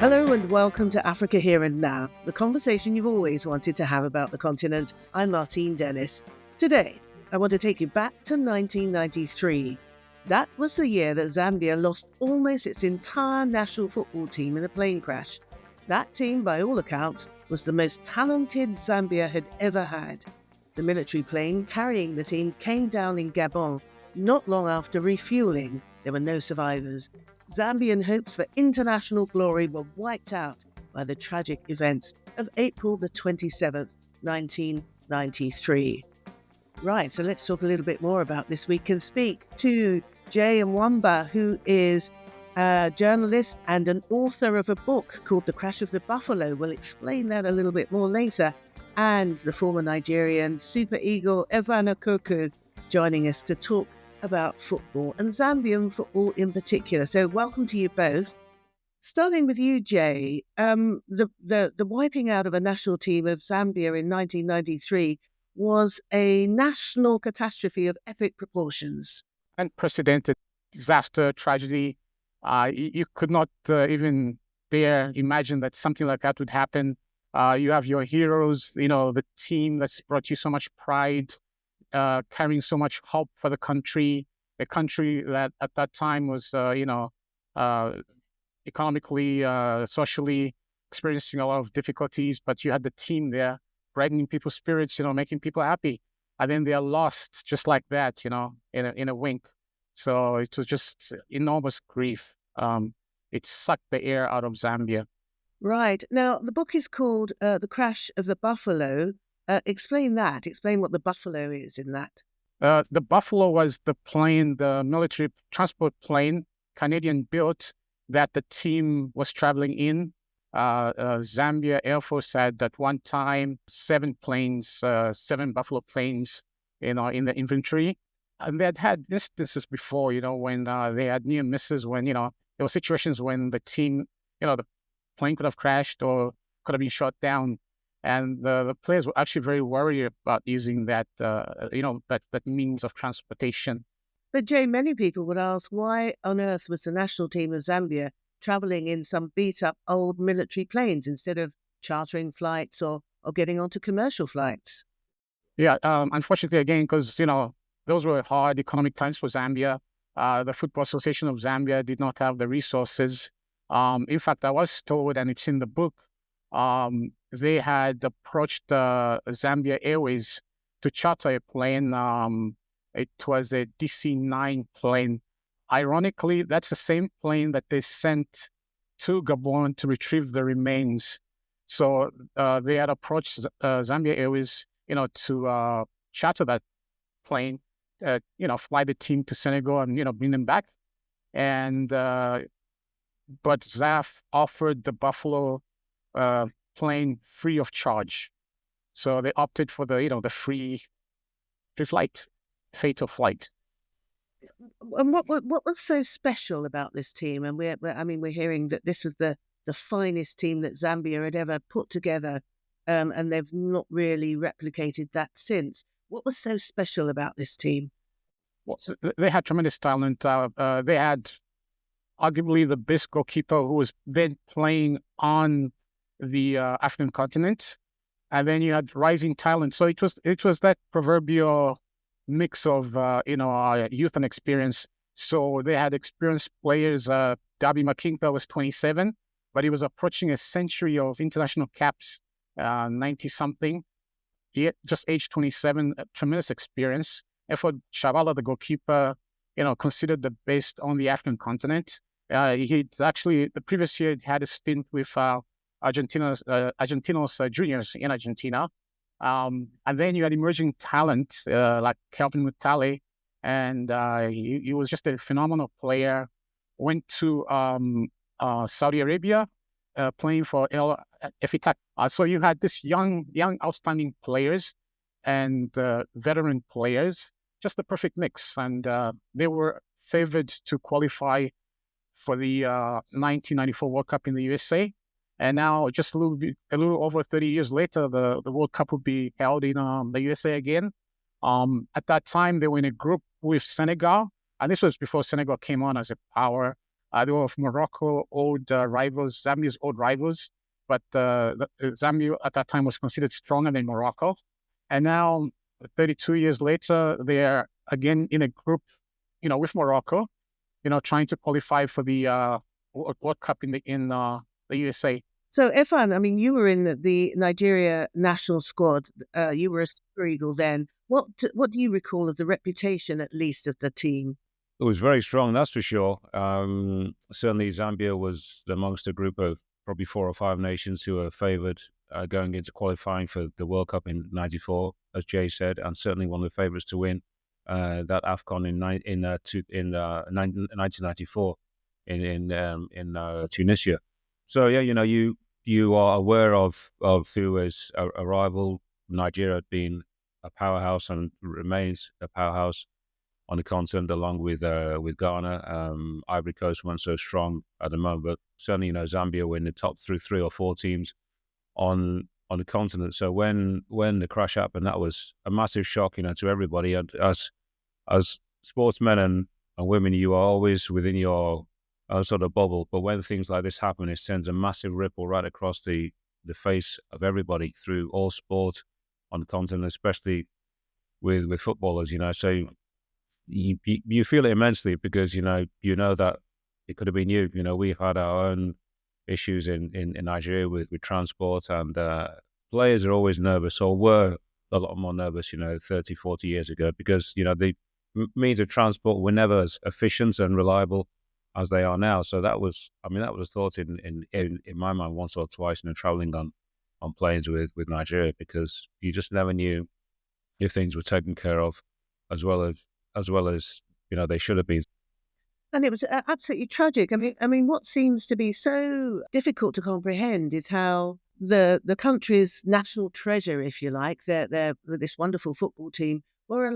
Hello and welcome to Africa Here and Now, the conversation you've always wanted to have about the continent. I'm Martine Dennis. Today, I want to take you back to 1993. That was the year that Zambia lost almost its entire national football team in a plane crash. That team, by all accounts, was the most talented Zambia had ever had. The military plane carrying the team came down in Gabon not long after refueling. There were no survivors. Zambian hopes for international glory were wiped out by the tragic events of April the 27th, 1993. Right, so let's talk a little bit more about this. We can speak to JAY MWAMBA, who is a journalist and an author of a book called The Crash of the Buffalo. We'll explain that a little bit more later. And the former Nigerian Super Eagle, EFAN EKOKU, joining us to talk about football and Zambian football in particular. So welcome to you both. Starting with you, Jay, the wiping out of a national team of Zambia in 1993 was a national catastrophe of epic proportions. Unprecedented disaster, tragedy. You could not even dare imagine that something like that would happen. You have your heroes, the team that's brought you so much pride, carrying so much hope for the country, a country that at that time was, economically, socially experiencing a lot of difficulties, but you had the team there, brightening people's spirits, making people happy. And then they are lost just like that, in a wink. So it was just enormous grief. It sucked the air out of Zambia. Right. Now, the book is called The Crash of the Buffalo. Explain that. Explain what the Buffalo is in that. The Buffalo was the plane, the military transport plane, Canadian built, that the team was traveling in. Zambia Air Force had at one time 7 Buffalo planes, in the inventory. And they had instances before, when they had near misses, when, there were situations when the team, the plane could have crashed or could have been shot down. And the players were actually very worried about using that, that means of transportation. But Jay, many people would ask, why on earth was the national team of Zambia traveling in some beat-up old military planes instead of chartering flights or getting onto commercial flights? Yeah, unfortunately, again, because, those were hard economic times for Zambia. The Football Association of Zambia did not have the resources. In fact, I was told, and it's in the book, they had approached Zambia Airways to charter a plane. It was a DC-9 plane. Ironically, that's the same plane that they sent to Gabon to retrieve the remains. So they had approached Zambia Airways, to charter that plane, fly the team to Senegal and, bring them back. And but ZAF offered the Buffalo plane free of charge. So they opted for the free flight, fatal flight. And what was so special about this team? And we're hearing that this was the finest team that Zambia had ever put together, and they've not really replicated that since. What was so special about this team? Well, so they had tremendous talent. They had arguably the best goalkeeper who was then playing on the African continent, and then you had rising talent. So it was that proverbial mix of youth and experience. So they had experienced players. Dabi Makimpa was 27, but he was approaching a century of international caps, 90 something. He just age 27, tremendous experience. Effort Shabalala, the goalkeeper, considered the best on the African continent. He'd actually the previous year had a stint with Argentinos juniors in Argentina. And then you had emerging talent like Kelvin Mutale, and he was just a phenomenal player. Went to Saudi Arabia, playing for EFAN. So you had this young, outstanding players and veteran players, just the perfect mix. And they were favored to qualify for the 1994 World Cup in the USA. And now, just a little over 30 years later, the World Cup will be held in the USA again. At that time, they were in a group with Senegal, and this was before Senegal came on as a power. They were of Morocco, old rivals, Zambia's old rivals. But Zambia at that time was considered stronger than Morocco. And now, 32 years later, they're again in a group, with Morocco, trying to qualify for the World Cup in the USA. So, EFAN, I mean, you were in the Nigeria national squad. You were a Super Eagle then. What do you recall of the reputation, at least, of the team? It was very strong, that's for sure. Certainly, Zambia was amongst a group of probably 4 or 5 nations who were favoured going into qualifying for the World Cup in '94, as Jay said, and certainly one of the favourites to win that AFCON in 1994 in Tunisia. So yeah, you are aware of who is a rival. Nigeria had been a powerhouse and remains a powerhouse on the continent, along with Ghana. Ivory Coast weren't so strong at the moment, but certainly, Zambia were in the top 3 or 4 teams on the continent. So when the crash happened, that was a massive shock, to everybody. And as sportsmen and women, you are always within your own sort of bubble. But when things like this happen, it sends a massive ripple right across the face of everybody through all sport on the continent, especially with footballers. So you feel it immensely because you know that it could have been you. We've had our own issues in Nigeria with transport, and players are always nervous, or were a lot more nervous 30, 40 years ago, because the means of transport were never as efficient and reliable as they are now. So that was a thought in my mind once or twice, traveling on planes with Nigeria, because you just never knew if things were taken care of as well as they should have been. And it was absolutely tragic. I mean, what seems to be so difficult to comprehend is how the country's national treasure, if you like, this wonderful football team, were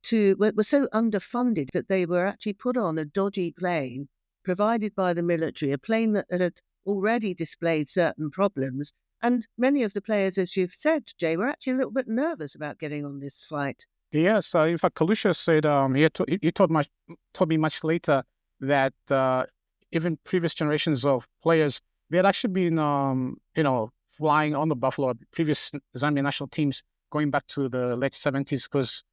so underfunded that they were actually put on a dodgy plane provided by the military, a plane that had already displayed certain problems. And many of the players, as you've said, Jay, were actually a little bit nervous about getting on this flight. Yes, in fact, Kalusha said he told me much later that even previous generations of players, they had actually been flying on the Buffalo, previous Zambian national teams going back to the late 70s, because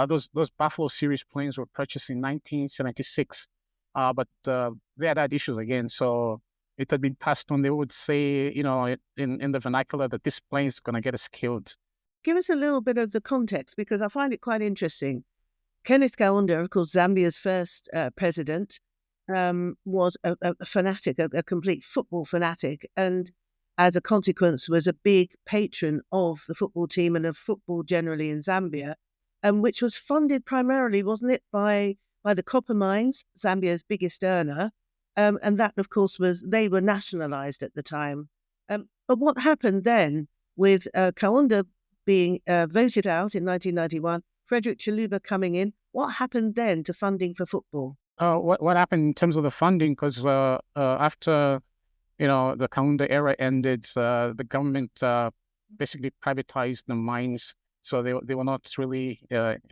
those Buffalo series planes were purchased in 1976, but they had issues again, so it had been passed on. They would say, in the vernacular, that this plane is going to get us killed. Give us a little bit of the context, because I find it quite interesting. Kenneth Kaunda, of course, Zambia's first president, was a fanatic, a complete football fanatic, and as a consequence was a big patron of the football team and of football generally in Zambia, which was funded primarily, wasn't it, by the copper mines, Zambia's biggest earner, and that, of course, they were nationalised at the time. But what happened then with Kaunda being voted out in 1991, Frederick Chiluba coming in? What happened then to funding for football? What happened in terms of the funding? Because after the Kaunda era ended, the government basically privatized the mines, so they were not really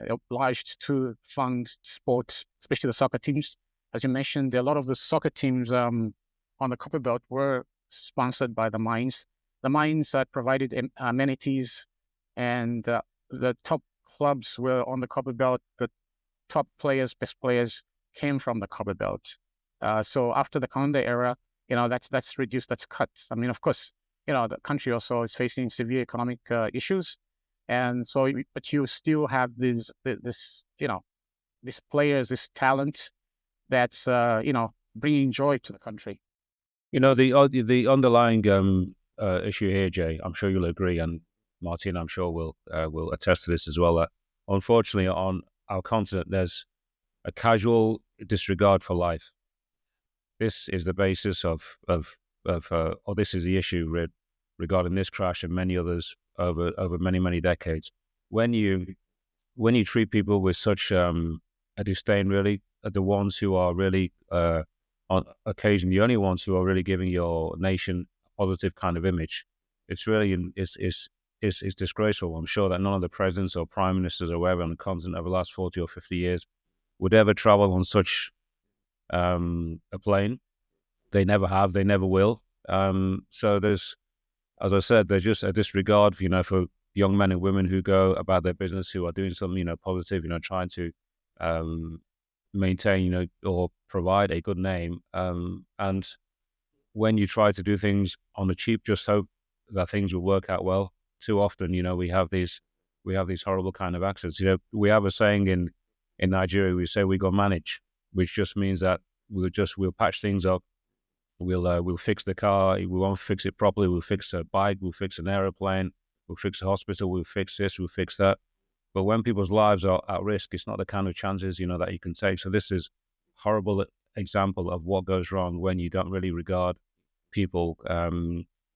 obliged to fund sports, especially the soccer teams. As you mentioned, a lot of the soccer teams on the Copperbelt were sponsored by the mines. The mines provided amenities, and the top clubs were on the Copperbelt. The top players, best players, came from the Copperbelt. So after the Kaunda era, that's reduced, that's cut. I mean, of course, the country also is facing severe economic issues, and so, but you still have these players, this talent that's bringing joy to the country. The underlying issue here, Jay, I'm sure you'll agree, and Martin, I'm sure will attest to this as well, that unfortunately on our continent there's a casual disregard for life. This is the basis of this is the issue regarding this crash and many others over many decades. When you treat people with such a disdain, really, the ones who are really on occasion the only ones who are really giving your nation a positive kind of image, it's really is disgraceful. I'm sure that none of the presidents or prime ministers or whoever on the continent over the last 40 or 50 years would ever travel on such a plane. They never have. They never will. So there's, as I said, there's just a disregard, for young men and women who go about their business, who are doing something, positive, trying to maintain, or provide a good name. And when you try to do things on the cheap, just hope that things will work out well. Too often, we have these horrible kind of accidents. We have a saying in Nigeria, we say we go manage, which just means that we'll patch things up. We'll fix the car. We won't fix it properly. We'll fix a bike. We'll fix an aeroplane. We'll fix a hospital. We'll fix this. We'll fix that. But when people's lives are at risk, it's not the kind of chances, that you can take. So this is a horrible example of what goes wrong when you don't really regard people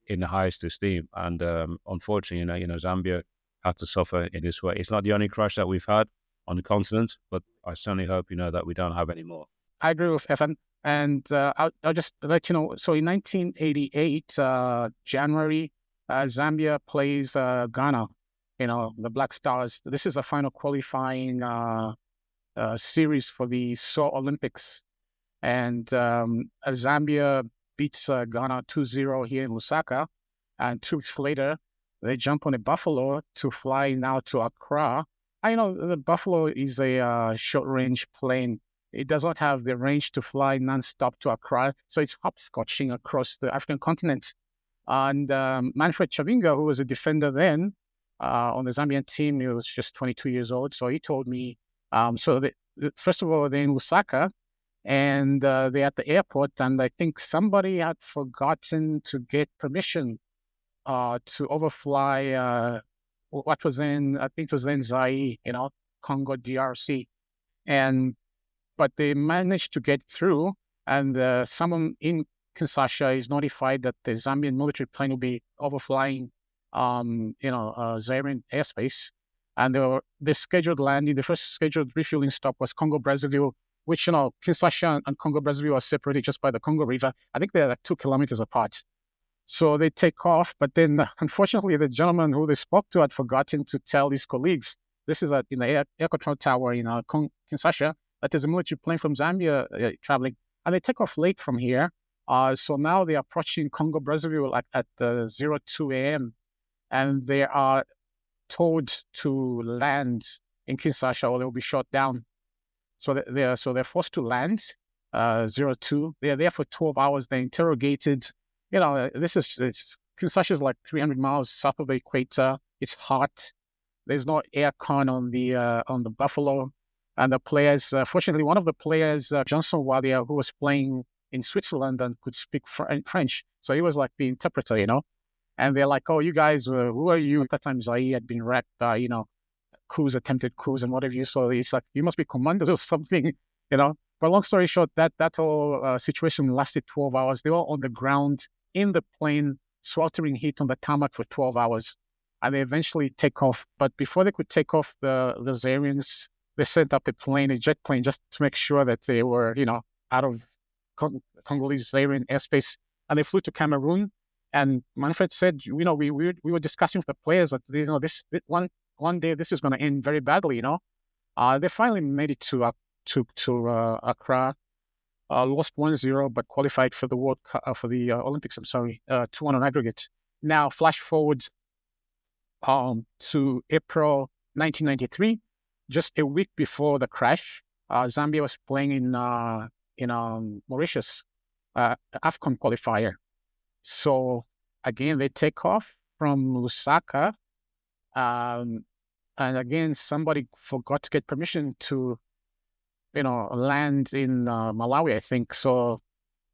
in the highest esteem. And unfortunately, Zambia had to suffer in this way. It's not the only crash that we've had on the continent, but I certainly hope, that we don't have any more. I agree with EFAN. And I'll just let you know, so in 1988, January, Zambia plays Ghana, the Black Stars. This is a final qualifying series for the Seoul Olympics. And Zambia beats Ghana 2-0 here in Lusaka. And 2 weeks later, they jump on a Buffalo to fly now to Accra. I know the Buffalo is a short-range plane. It does not have the range to fly non-stop to Accra, so it's hopscotching across the African continent. And Manfred Chavinga, who was a defender then on the Zambian team, he was just 22 years old, so he told me, first of all, they're in Lusaka, and they're at the airport, and I think somebody had forgotten to get permission to overfly what was in, I think it was in Zaire, Congo DRC. But they managed to get through, and someone in Kinshasa is notified that the Zambian military plane will be overflying, Zairian airspace. And the scheduled landing, the first scheduled refueling stop was Congo Brazzaville, which, Kinshasa and Congo Brazzaville are separated just by the Congo River. I think they're like 2 kilometers apart. So they take off, but then unfortunately the gentleman who they spoke to had forgotten to tell his colleagues. This is in the air control tower in Kinshasa, that there's a military plane from Zambia traveling, and they take off late from here. So now they are approaching Congo Brazzaville at 02 a.m. and they are told to land in Kinshasa or they will be shot down. So they're forced to land 02. They are there for 12 hours. They're interrogated. Kinshasa is like 300 miles south of the equator. It's hot. There's no air con on the Buffalo. And the players, fortunately, one of the players, Johnson Wadia, who was playing in Switzerland and could speak French. So he was like the interpreter, And they're like, oh, you guys, who are you? At that time, Zaire had been wrecked, attempted coups and whatever. So it's like, you must be commanders or something, But long story short, that whole situation lasted 12 hours. They were on the ground, in the plane, sweltering heat on the tarmac for 12 hours. And they eventually take off. But before they could take off, the Zairians, they sent up a jet plane, just to make sure that they were, out of Congolese Zairian airspace. And they flew to Cameroon. And Manfred said, we were discussing with the players that, this one day this is going to end very badly, They finally made it to Accra, lost 1-0, but qualified for the Olympics. 2-1 on aggregate. Now, flash forward to April 1993. Just a week before the crash, Zambia was playing in Mauritius, AFCON qualifier. So again, they take off from Lusaka, and again, somebody forgot to get permission to, land in Malawi, I think. So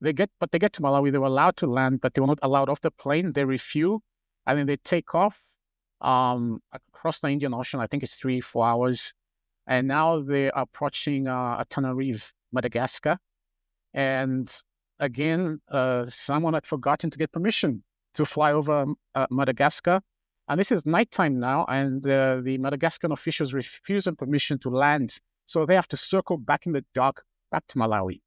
they get to Malawi. They were allowed to land, but they were not allowed off the plane. They refuel, and then they take off across the Indian Ocean. I think it's 3-4 hours. And now they are approaching Antananarivo, Madagascar. And again, someone had forgotten to get permission to fly over Madagascar. And this is nighttime now, and the Madagascan officials refuse them permission to land. So they have to circle back in the dark back to Malawi.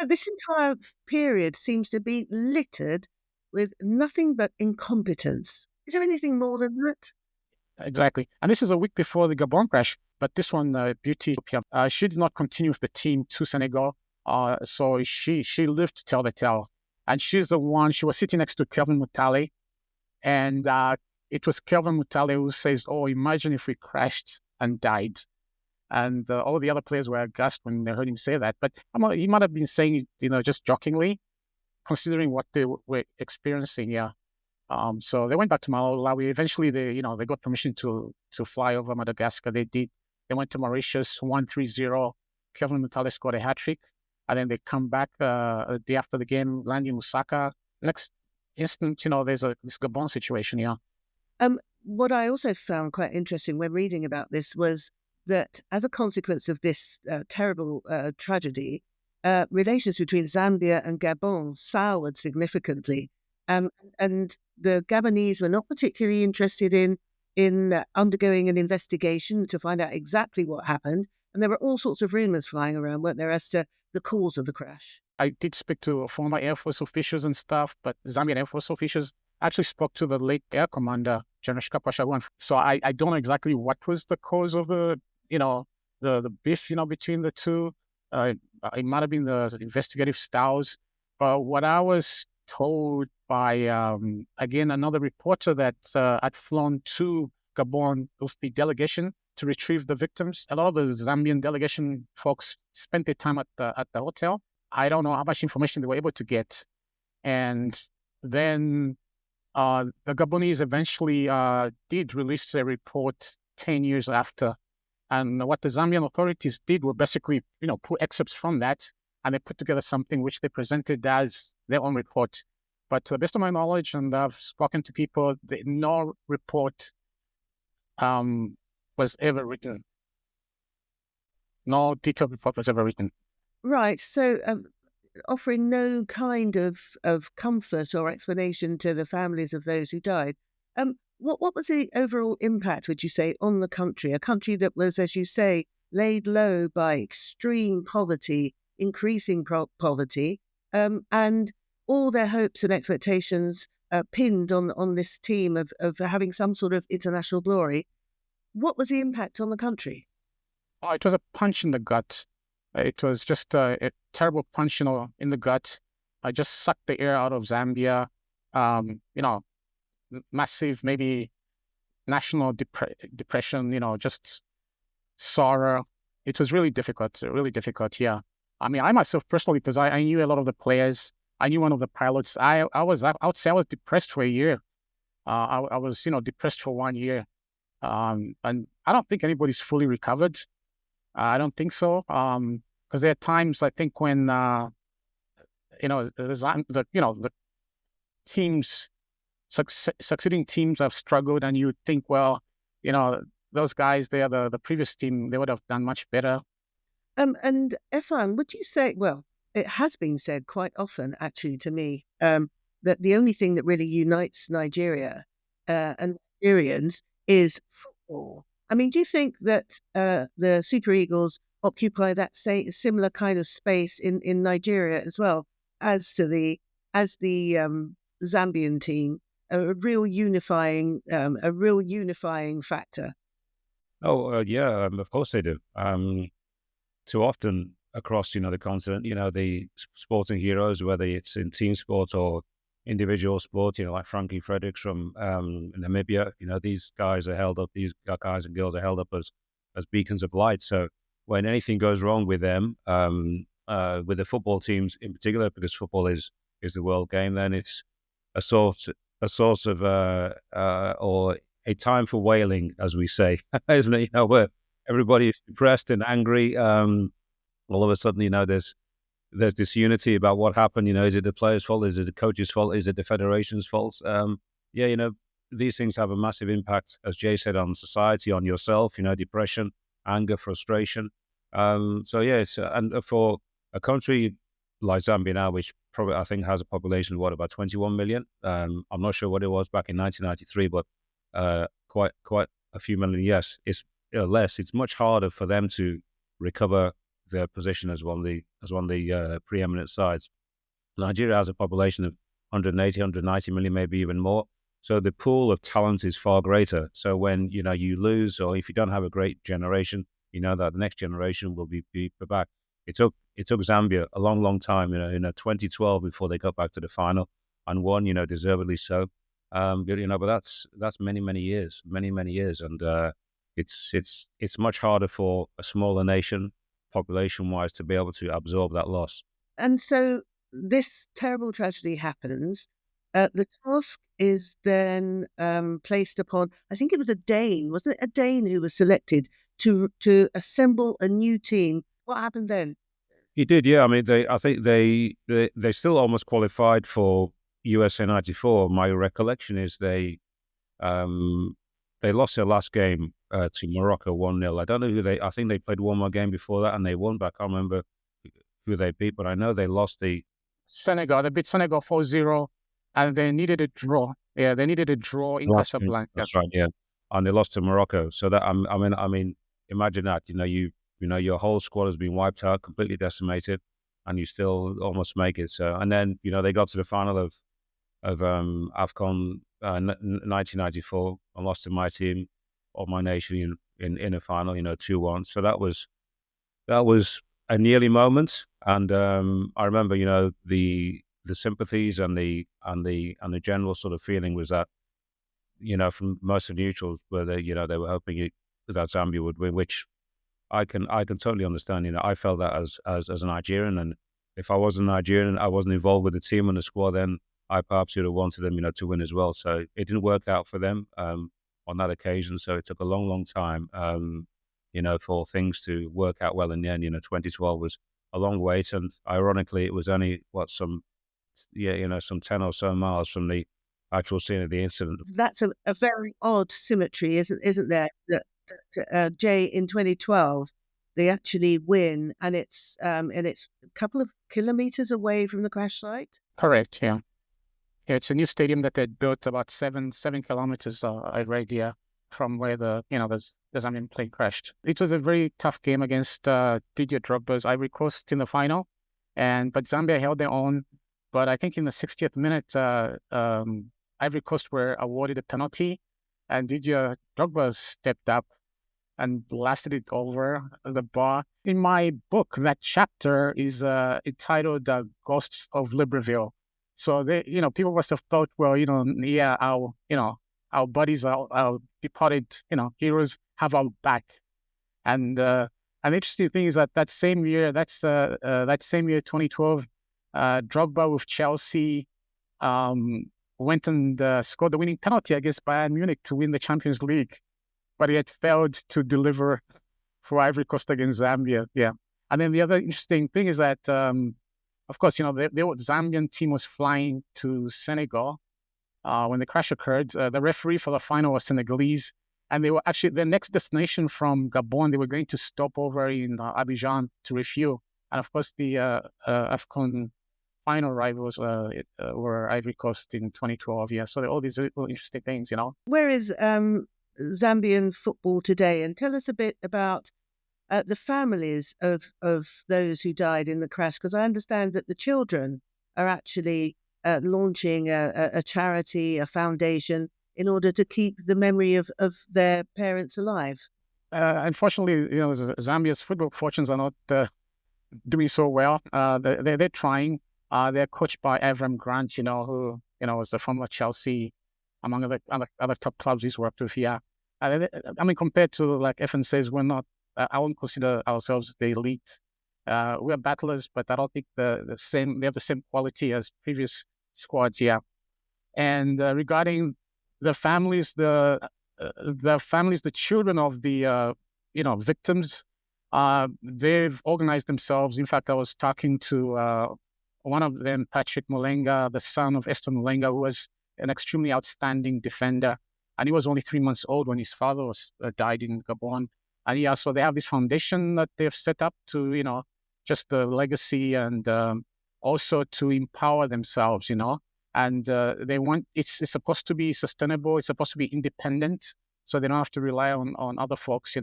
This entire period seems to be littered with nothing but incompetence. Is there anything more than that? Exactly. And this is a week before the Gabon crash. But this one, Beauty, she did not continue with the team to Senegal. So she lived to tell the tale. And she was sitting next to Kelvin Mutale. And it was Kelvin Mutale who says, "Oh, imagine if we crashed and died." And all the other players were aghast when they heard him say that. But he might have been saying it, just jokingly, considering what they were experiencing. Yeah. So they went back to Malawi. Eventually, they got permission to fly over Madagascar. They did. They went to Mauritius, 1-3-0. Kelvin Mutale scored a hat-trick. And then they come back a day after the game, land in Lusaka. Next instant, there's this Gabon situation, yeah. What I also found quite interesting when reading about this was that as a consequence of this terrible tragedy, relations between Zambia and Gabon soured significantly. And the Gabonese were not particularly interested in undergoing an investigation to find out exactly what happened. And there were all sorts of rumors flying around, weren't there, as to the cause of the crash? I did speak to former Air Force officials and stuff, but Zambian Air Force officials actually spoke to the late Air Commander, General Shikapasha. So I don't know exactly what was the cause of the beef, between the two. It might have been the investigative styles. But what I was told by, again, another reporter that had flown to Gabon with the delegation to retrieve the victims, a lot of the Zambian delegation folks spent their time at the hotel. I don't know how much information they were able to get. And then the Gabonese eventually did release a report 10 years after. And what the Zambian authorities did were basically, put excerpts from that, and they put together something which they presented as their own report. But to the best of my knowledge, and I've spoken to people, no report was ever written. No detailed report was ever written. Right. So offering no kind of comfort or explanation to the families of those who died. What was the overall impact, would you say, on the country? A country that was, as you say, laid low by extreme poverty, increasing poverty, and all their hopes and expectations pinned on this team of having some sort of international glory. What was the impact on the country? Oh, it was a punch in the gut. It was just a terrible punch, in the gut. I just sucked the air out of Zambia. Massive, maybe national depression, just sorrow. It was really difficult, yeah. I mean, I myself personally, because I knew a lot of the players. I knew one of the pilots. I would say I was depressed for a year. I was, depressed for 1 year. And I don't think anybody's fully recovered. I don't think so. Because there are times, I think, when, the teams, succeeding teams have struggled, and you would think, well, those guys, they are the previous team, they would have done much better. And EFAN, would you say, well, it has been said quite often, actually, to me, that the only thing that really unites Nigeria and Nigerians is football. I mean, do you think that the Super Eagles occupy that similar kind of space in Nigeria as well as the Zambian team, a real unifying factor? Oh, yeah, of course they do. Too often across, the continent, the sporting heroes, whether it's in team sport or individual sport, like Frankie Fredericks from Namibia, these guys are held up, these guys and girls are held up as beacons of light. So when anything goes wrong with them, with the football teams in particular, because football is the world game, then it's a source of or a time for wailing, as we say, isn't it? Where everybody is depressed and angry. All of a sudden, there's this unity about what happened. Is it the players' fault? Is it the coach's fault? Is it the federation's fault? These things have a massive impact, as Jay said, on society, on yourself. Depression, anger, frustration. And for a country like Zambia now, which probably I think has a population of about 21 million. I'm not sure what it was back in 1993, but quite a few million. Yes, it's less. It's much harder for them to recover their position as one of the preeminent sides. Nigeria has a population of 180, 190 million, maybe even more. So the pool of talent is far greater. So when you lose, or if you don't have a great generation, that the next generation will be back. It took it took Zambia a long, long time, 2012 before they got back to the final and won, deservedly so. But that's many, many years, and it's much harder for a smaller nation, population-wise, to be able to absorb that loss. And so this terrible tragedy happens. The task is then placed upon, I think it was a Dane, wasn't it? A Dane who was selected to assemble a new team. What happened then? He did, yeah. I mean, I think they still almost qualified for USA '94. My recollection is they lost their last game to Morocco 1-0. I don't know I think they played one more game before that and they won, but I can't remember who they beat. But I know they lost Senegal. They beat Senegal 4-0, and they needed a draw. Yeah, they needed a draw in Casablanca. That's right, yeah. And they lost to Morocco. So that I mean, imagine that. Your whole squad has been wiped out, completely decimated, and you still almost make it. So, and then they got to the final of AFCON 1994 and lost to my team or my nation in a final, 2-1. So that was a nearly moment, and I remember, the sympathies and the general sort of feeling was that, from most of the neutrals, where they were hoping that Zambia would win, which I can totally understand. I felt that as a Nigerian, and if I wasn't Nigerian and I wasn't involved with the team and the squad, then I perhaps would have wanted them, to win as well. So it didn't work out for them on that occasion. So it took a long, long time, for things to work out well in the end. 2012 was a long wait, and ironically, it was only some 10 or so miles from the actual scene of the incident. That's a very odd symmetry, isn't there? That Jay, in 2012, they actually win, and it's a couple of kilometers away from the crash site. Correct. Yeah. Yeah, it's a new stadium that they built about 7 kilometers, I read, yeah, from where the Zambian plane crashed. It was a very tough game against Didier Drogba's Ivory Coast in the final, but Zambia held their own. But I think in the 60th minute, Ivory Coast were awarded a penalty, and Didier Drogba stepped up and blasted it over the bar. In my book, that chapter is entitled "Ghosts of Libreville." So they, people must have thought, well, our buddies, our departed, heroes have our back. And an interesting thing is that same year, 2012, Drogba with Chelsea went and scored the winning penalty against Bayern Munich to win the Champions League, but he had failed to deliver for Ivory Coast against Zambia. Yeah, and then the other interesting thing is that. Of course, the Zambian team was flying to Senegal when the crash occurred. The referee for the final was Senegalese, and they were actually their next destination from Gabon. They were going to stop over in Abidjan to refuel. And of course, the AFCON final rivals were Ivory Coast in 2012. Yeah, so all these little interesting things, Where is Zambian football today? And tell us a bit about the families of those who died in the crash, because I understand that the children are actually launching a charity, a foundation, in order to keep the memory of their parents alive. Unfortunately, Zambia's football fortunes are not doing so well. They're trying. They're coached by Avram Grant, who was the former Chelsea, among other top clubs he's worked with. Yeah, I mean, compared to like EFAN says, we're not. I wouldn't consider ourselves the elite. We are battlers, but I don't think the same. They have the same quality as previous squads. Yeah, and regarding the families, the children of the victims, they've organized themselves. In fact, I was talking to one of them, Patrick Mulenga, the son of Esther Mulenga, who was an extremely outstanding defender, and he was only 3 months old when his father died in Gabon. And yeah, so they have this foundation that they've set up to, just the legacy and also to empower themselves, and they want, it's supposed to be sustainable. It's supposed to be independent, so they don't have to rely on other folks,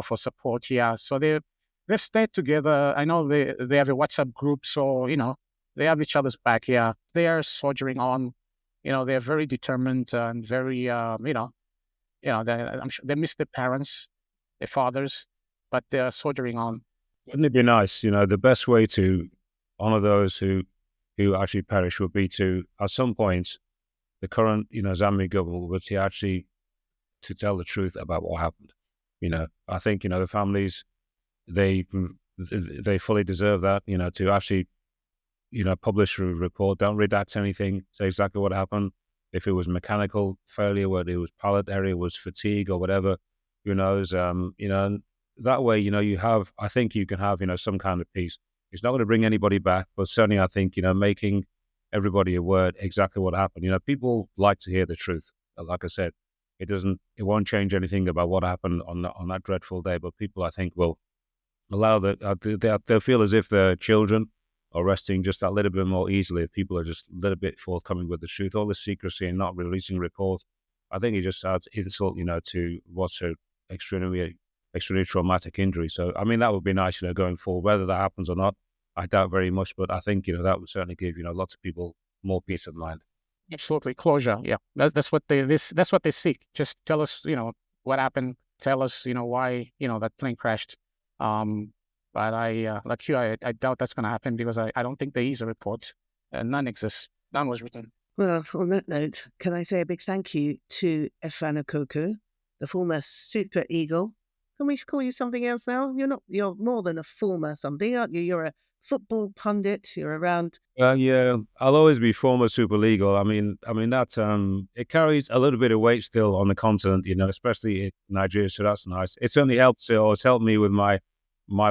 for support. Yeah, so they've stayed together. I know they have a WhatsApp group, so, they have each other's back. Yeah, they are soldiering on. They're very determined and very, I'm sure they miss their parents, their fathers, but they're soldiering on. Wouldn't it be nice? The best way to honor those who actually perish would be to, at some point, the current, Zambian government would actually to tell the truth about what happened. I think, the families, they fully deserve that, to actually, publish a report, don't redact anything, say exactly what happened. If it was mechanical failure, whether it was pallet area, was fatigue or whatever, who knows, and that way, I think you can have, some kind of peace. It's not going to bring anybody back, but certainly I think, making everybody aware exactly what happened. People like to hear the truth. Like I said, it won't change anything about what happened on that dreadful day, but people, I think, will allow they'll feel as if their children are resting just that little bit more easily if people are just a little bit forthcoming with the truth. All the secrecy and not releasing reports, I think it just adds insult, to what's an extremely traumatic injury. So, I mean, that would be nice, going forward. Whether that happens or not, I doubt very much, but I think, that would certainly give, lots of people more peace of mind. Absolutely, closure. Yeah, that's what they seek. Just tell us, what happened. Tell us, why, that plane crashed. But like you, I doubt that's going to happen because I don't think there is a report. None exists. None was written. Well, on that note, can I say a big thank you to EFAN EKOKU, the former Super Eagle. Can we call you something else now? You're more than a former something, aren't you? You're a football pundit. You're around. Yeah, I'll always be former Super Eagle. I mean that it carries a little bit of weight still on the continent, especially in Nigeria. So that's nice. It's certainly helped. It's helped me with my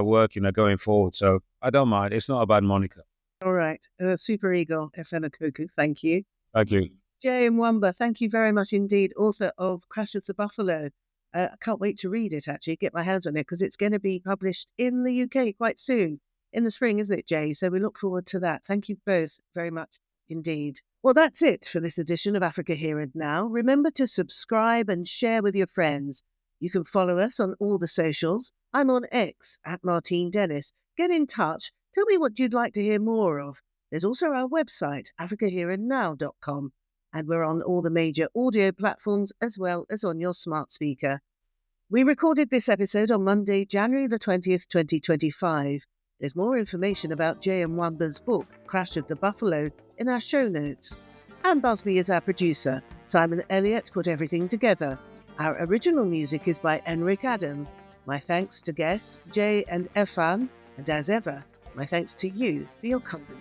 work, going forward. So I don't mind. It's not a bad moniker. All right, Super Eagle, EFAN EKOKU. Thank you. Thank you. JAY MWAMBA, thank you very much indeed. Author of Crash of the Buffalo. I can't wait to read it, actually, get my hands on it, because it's going to be published in the UK quite soon. In the spring, isn't it, Jay? So we look forward to that. Thank you both very much indeed. Well, that's it for this edition of Africa Here and Now. Remember to subscribe and share with your friends. You can follow us on all the socials. I'm on X, @MartineDennis. Get in touch. Tell me what you'd like to hear more of. There's also our website, AfricaHere&NOW.com. And we're on all the major audio platforms as well as on your smart speaker. We recorded this episode on Monday, January the 20th, 2025. There's more information about JAY MWAMBA's book, Crash of the Buffalo, in our show notes. Anne Busby is our producer. Simon Elliott put everything together. Our original music is by Enric Adam. My thanks to guests, Jay and EFAN, and as ever, my thanks to you for your company.